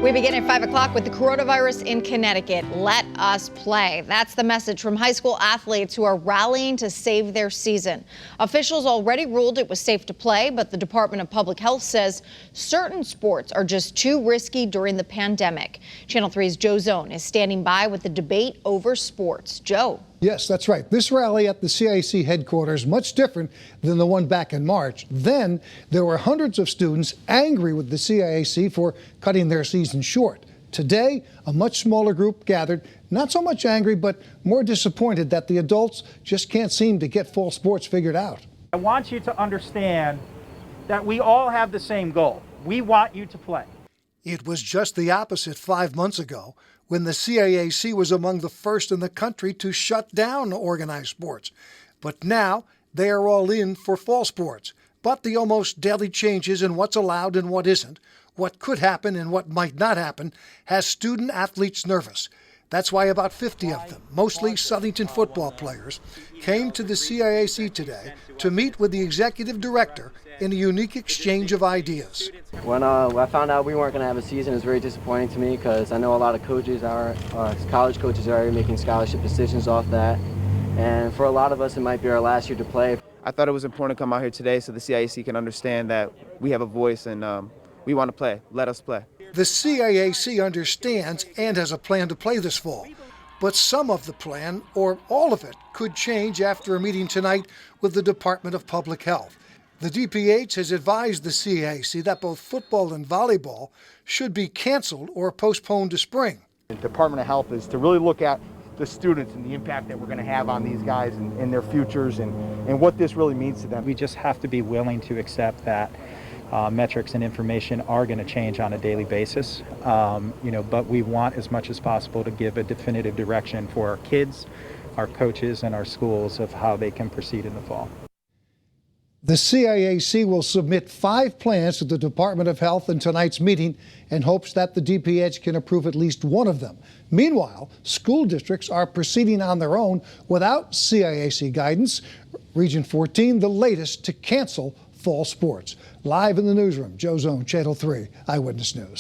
We begin at 5 o'clock with the coronavirus in Connecticut. Let us play. That's the message from high school athletes who are rallying to save their season. Officials already ruled it was safe to play, but the Department of Public Health says certain sports are just too risky during the pandemic. Channel 3's Joe Zone is standing by with the debate over sports. Joe. Yes, that's right. This rally at the CIAC headquarters, much different than the one back in March. Then there were hundreds of students angry with the CIAC for cutting their season short. Today, a much smaller group gathered, not so much angry, but more disappointed that the adults just can't seem to get fall sports figured out. I want you to understand that we all have the same goal. We want you to play. It was just the opposite 5 months ago, when the CIAC was among the first in the country to shut down organized sports. But now they are all in for fall sports. But the almost daily changes in what's allowed and what isn't, what could happen and what might not happen, has student athletes nervous. That's why about 50 of them, mostly Southington football players, came to the CIAC today to meet with the executive director in a unique exchange of ideas. When I found out we weren't going to have a season, it was very disappointing to me because I know a lot of coaches college coaches are already making scholarship decisions off that. And for a lot of us, it might be our last year to play. I thought it was important to come out here today so the CIAC can understand that we have a voice and we want to play. Let us play. The CIAC understands and has a plan to play this fall. But some of the plan, or all of it, could change after a meeting tonight with the Department of Public Health. The DPH has advised the CIAC that both football and volleyball should be canceled or postponed to spring. The Department of Health is to really look at the students and the impact that we're going to have on these guys and their futures and what this really means to them. We just have to be willing to accept that metrics and information are going to change on a daily basis, but we want as much as possible to give a definitive direction for our kids, our coaches, and our schools of how they can proceed in the fall. The CIAC will submit 5 plans to the Department of Health in tonight's meeting and hopes that the DPH can approve at least one of them. Meanwhile, school districts are proceeding on their own without CIAC guidance. Region 14, the latest to cancel fall sports. Live in the newsroom, Joe Zone, Channel 3 Eyewitness News.